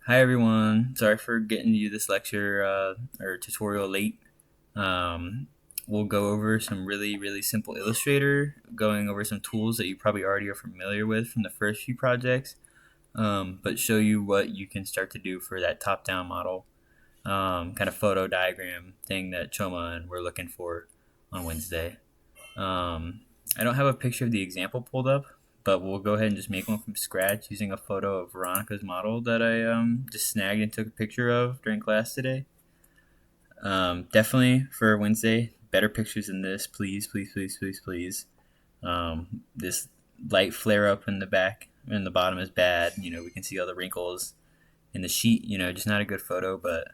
Hi everyone. Sorry for getting you this lecture or tutorial late. Um, we'll go over some really simple Illustrator, going over some tools that you probably already are familiar with from the first few projects, but show you what you can start to do for that top-down model, kind of photo diagram thing that Choma and we're looking for on Wednesday. Um, I don't have a picture of the example pulled up, but we'll go ahead and just make one from scratch using a photo of Veronica's model that I just snagged and took a picture of during class today. Definitely for Wednesday, better pictures than this, please. This light flare up in the back and the bottom is bad. We can see all the wrinkles in the sheet. Just not a good photo, but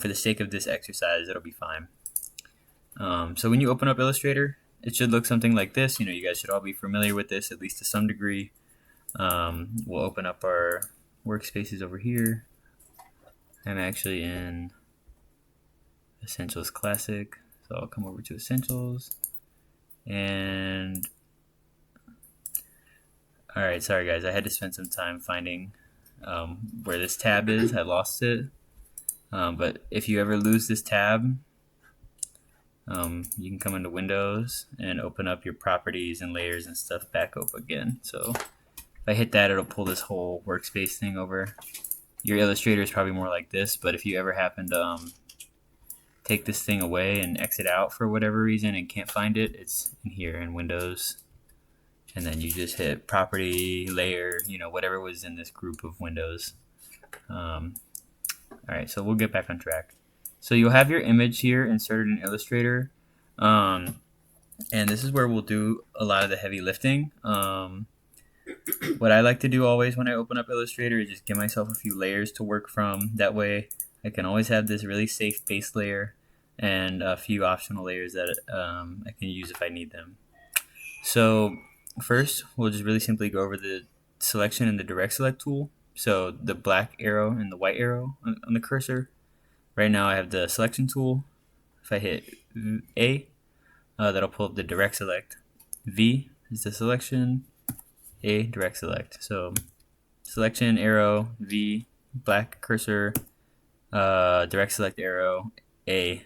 for the sake of this exercise, it'll be fine. So when you open up Illustrator, it should look something like this. You guys should all be familiar with this, at least to some degree. We'll open up our workspaces over here. I'm actually in Essentials Classic, so I'll come over to Essentials. And all right, sorry guys, I had to spend some time finding where this tab is. I lost it. But if you ever lose this tab, you can come into Windows and open up your properties and layers and stuff back up again. So if I hit that, it'll pull this whole workspace thing over. Your Illustrator is probably more like this, but if you ever happen to take this thing away and exit out for whatever reason and can't find it, it's in here in Windows. And then you just hit property, layer, whatever was in this group of windows. All right, so we'll get back on track. So you'll have your image here inserted in Illustrator, and this is where we'll do a lot of the heavy lifting. What I like to do always when I open up Illustrator is just give myself a few layers to work from. That way I can always have this really safe base layer and a few optional layers that I can use if I need them. So first, we'll just really simply go over the selection and the direct select tool. So the black arrow and the white arrow on the cursor. Right now I have the selection tool. If I hit A, that'll pull up the direct select. V is the selection, A, direct select. So selection, arrow, V, black cursor, direct select arrow, A,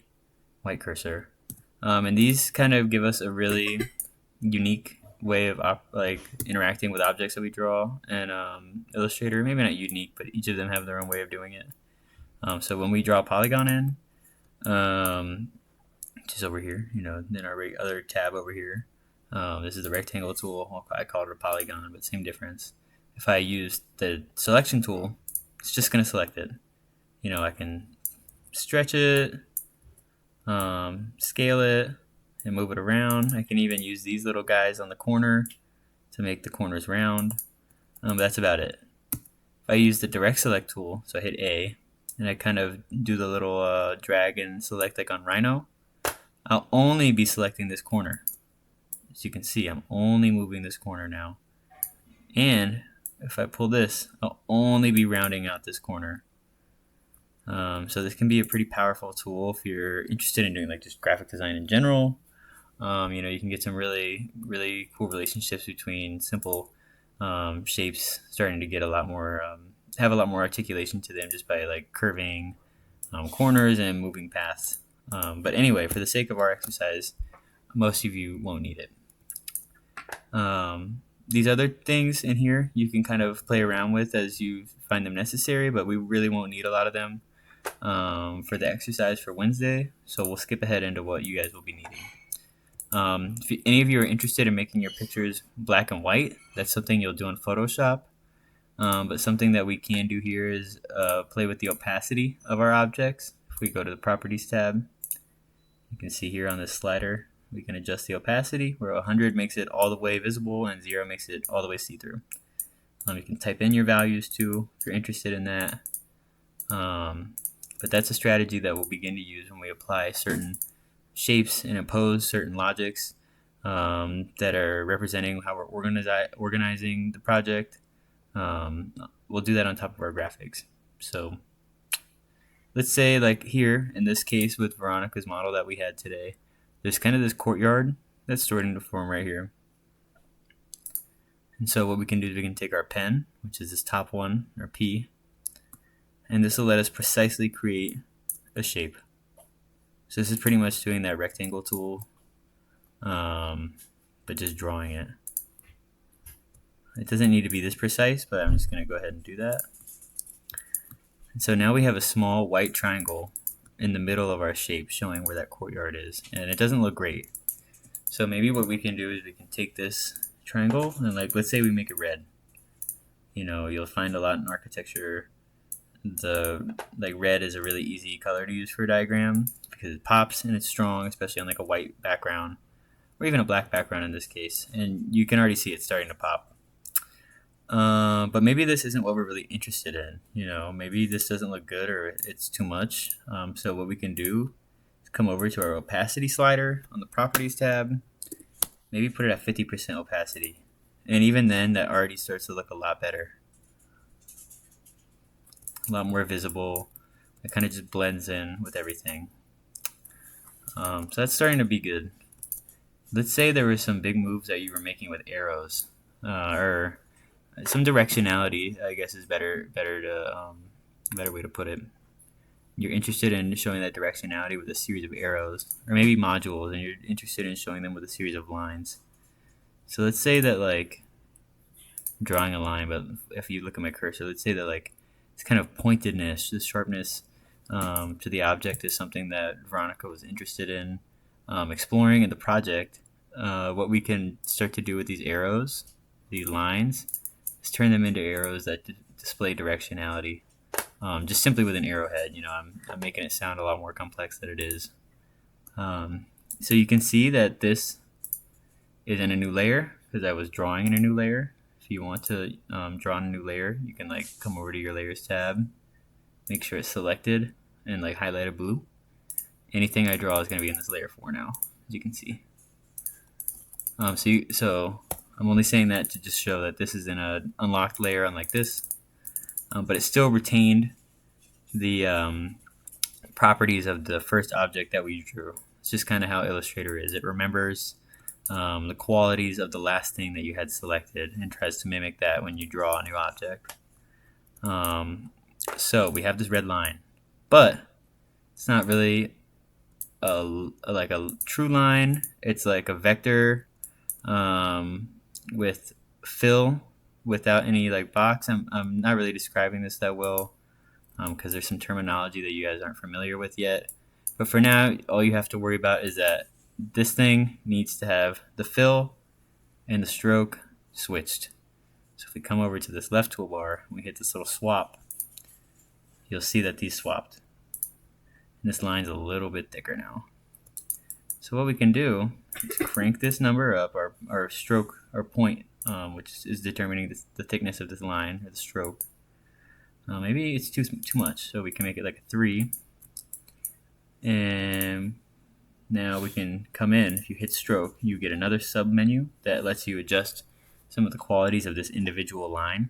white cursor. And these kind of give us a really unique way of interacting with objects that we draw and Illustrator. Maybe not unique, but each of them have their own way of doing it. So when we draw a polygon in, which is over here, then our other tab over here, this is the rectangle tool. Well, I call it a polygon, but same difference. If I use the selection tool, it's just going to select it. I can stretch it, scale it, and move it around. I can even use these little guys on the corner to make the corners round. But that's about it. If I use the direct select tool, so I hit A, and I kind of do the little drag and select like on Rhino, I'll only be selecting this corner. As you can see, I'm only moving this corner now. And if I pull this, I'll only be rounding out this corner. So this can be a pretty powerful tool if you're interested in doing like just graphic design in general. You can get some really cool relationships between simple shapes starting to get a lot more have a lot more articulation to them just by like curving corners and moving paths. But anyway, for the sake of our exercise, most of you won't need it. These other things in here you can kind of play around with as you find them necessary, but we really won't need a lot of them for the exercise for Wednesday. So we'll skip ahead into what you guys will be needing. If any of you are interested in making your pictures black and white, that's something you'll do in Photoshop. But something that we can do here is play with the opacity of our objects. If we go to the Properties tab, you can see here on this slider, we can adjust the opacity, where 100 makes it all the way visible and 0 makes it all the way see-through. You can type in your values too, if you're interested in that. But that's a strategy that we'll begin to use when we apply certain shapes and impose certain logics that are representing how we're organizing the project. We'll do that on top of our graphics. So let's say like here in this case with Veronica's model that we had today, there's kind of this courtyard that's stored into form right here. And so what we can do is we can take our pen, which is this top one, or P, and this will let us precisely create a shape. So this is pretty much doing that rectangle tool, but just drawing it. It doesn't need to be this precise, but I'm just going to go ahead and do that. And so now we have a small white triangle in the middle of our shape showing where that courtyard is, and it doesn't look great. So maybe what we can do is we can take this triangle and, like, let's say we make it red. You know, you'll find a lot in architecture red is a really easy color to use for a diagram because it pops and it's strong, especially on like a white background or even a black background in this case, and you can already see it starting to pop. But maybe this isn't what we're really interested in. You know, maybe this doesn't look good or it's too much. So what we can do is come over to our opacity slider on the properties tab, maybe put it at 50% opacity, and even then that already starts to look a lot better. A lot more visible. It kind of just blends in with everything. So that's starting to be good. Let's say there were some big moves that you were making with arrows, or some directionality, I guess is better way to put it. You're interested in showing that directionality with a series of arrows, or maybe modules, and you're interested in showing them with a series of lines. So let's say that, like, I'm drawing a line, but if you look at my cursor, let's say that, like, this kind of pointedness, this sharpness to the object is something that Veronica was interested in exploring in the project. What we can start to do with these arrows, these lines, is turn them into arrows that display directionality. Just simply with an arrowhead. You know, I'm making it sound a lot more complex than it is. So you can see that this is in a new layer because I was drawing in a new layer. If you want to draw in a new layer, you can, like, come over to your layers tab, make sure it's selected and, like, highlighted blue. Anything I draw is going to be in this layer 4 now, as you can see. So I'm only saying that to just show that this is in an unlocked layer unlike this, but it still retained the properties of the first object that we drew. It's just kind of how Illustrator is. It remembers the qualities of the last thing that you had selected and tries to mimic that when you draw a new object. So we have this red line, but it's not really like a true line. It's like a vector with fill without any, like, box. I'm not really describing this that well because there's some terminology that you guys aren't familiar with yet. But for now, all you have to worry about is that this thing needs to have the fill and the stroke switched. So if we come over to this left toolbar and we hit this little swap, you'll see that these swapped. And this line's a little bit thicker now. So what we can do is crank this number up, our stroke, our point, which is determining the thickness of this line, or the stroke. Maybe it's too much, so we can make it like a 3. And now we can come in. If you hit stroke, you get another sub menu that lets you adjust some of the qualities of this individual line.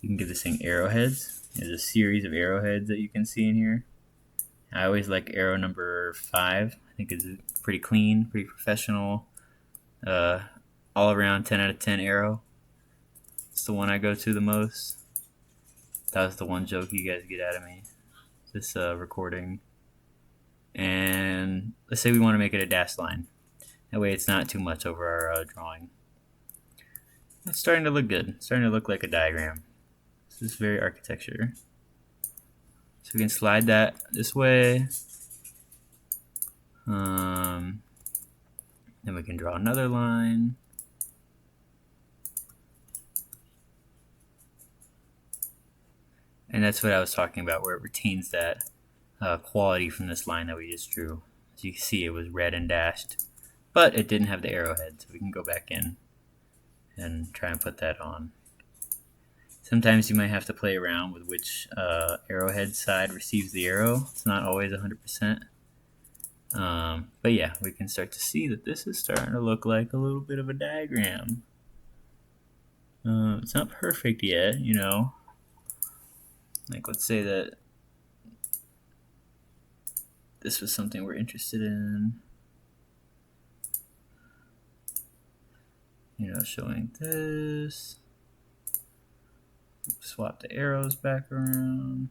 You can give this thing arrowheads. There's a series of arrowheads that you can see in here. I always like arrow number 5. I think it's pretty clean, pretty professional. All around 10 out of 10 arrow. It's the one I go to the most. That was the one joke you guys get out of me, this recording. And let's say we want to make it a dashed line. That way it's not too much over our drawing. It's starting to look good. It's starting to look like a diagram. This is very architecture. So we can slide that this way. Then we can draw another line. And that's what I was talking about, where it retains that quality from this line that we just drew. As you can see, it was red and dashed, but it didn't have the arrowhead, so we can go back in and try and put that on. Sometimes you might have to play around with which arrowhead side receives the arrow. It's not always 100%. But yeah, we can start to see that this is starting to look like a little bit of a diagram. It's not perfect yet, you know. Like, let's say that this was something we're interested in. You know, showing this. Swap the arrows back around.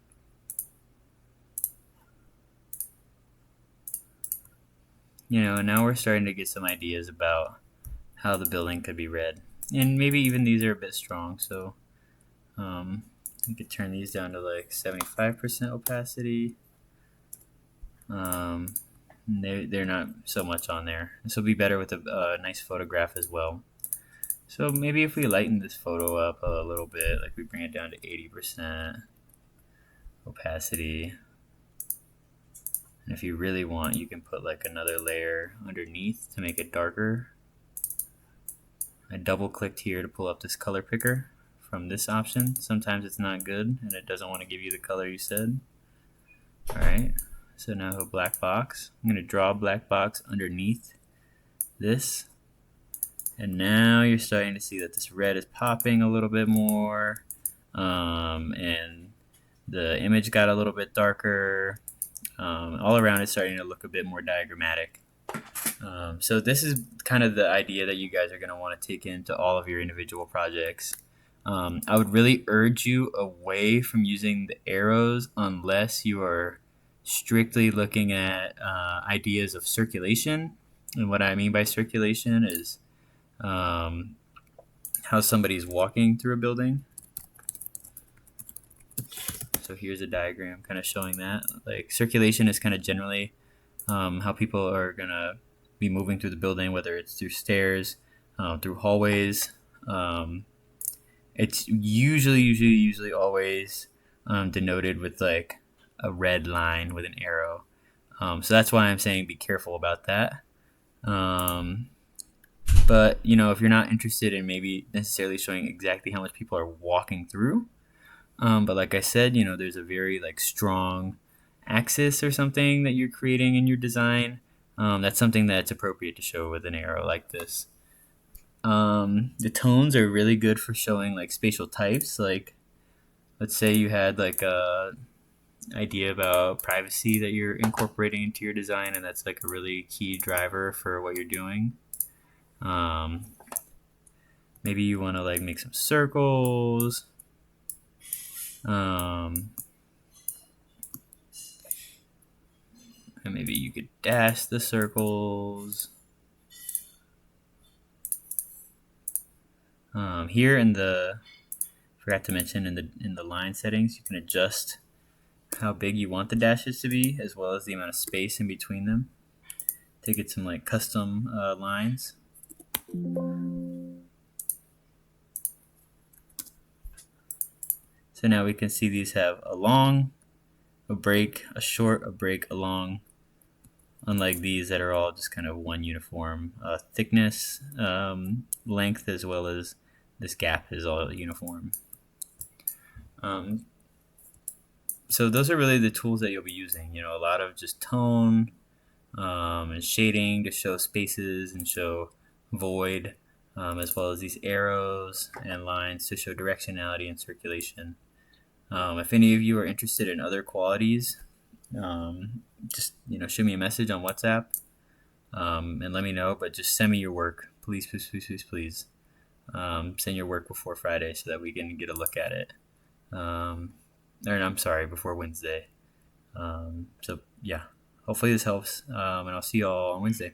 And now we're starting to get some ideas about how the building could be read. And maybe even these are a bit strong, so you could turn these down to like 75% opacity. They're not so much on there. This will be better with a nice photograph as well. So maybe if we lighten this photo up a little bit, like we bring it down to 80% opacity. And if you really want, you can put like another layer underneath to make it darker. I double clicked here to pull up this color picker from this option. Sometimes it's not good and it doesn't want to give you the color you said. Alright, so now a black box. I'm going to draw a black box underneath this. And now you're starting to see that this red is popping a little bit more. And the image got a little bit darker. All around it's starting to look a bit more diagrammatic. So this is kind of the idea that you guys are going to want to take into all of your individual projects. I would really urge you away from using the arrows unless you are strictly looking at ideas of circulation. And what I mean by circulation is how somebody's walking through a building. So here's a diagram kind of showing that. Like circulation is kind of generally how people are going to be moving through the building, whether it's through stairs, through hallways. It's usually always denoted with like a red line with an arrow. So that's why I'm saying be careful about that. But if you're not interested in maybe necessarily showing exactly how much people are walking through, but like I said, there's a very like strong axis or something that you're creating in your design. That's something that's appropriate to show with an arrow like this. The tones are really good for showing like spatial types. Like, let's say you had like a idea about privacy that you're incorporating into your design, and that's like a really key driver for what you're doing. Maybe you want to like make some circles. And maybe you could dash the circles. Here forgot to mention in the line settings, you can adjust how big you want the dashes to be, as well as the amount of space in between them to get some like custom lines. So now we can see these have a long, a break, a short, a break, a long, unlike these that are all just kind of one uniform thickness, length, as well as this gap is all uniform. So those are really the tools that you'll be using. A lot of just tone and shading to show spaces and show void, as well as these arrows and lines to show directionality and circulation. If any of you are interested in other qualities, just shoot me a message on WhatsApp and let me know. But just send me your work, please. Send your work before Friday so that we can get a look at it. Before Wednesday. So yeah, hopefully this helps, and I'll see you all on Wednesday.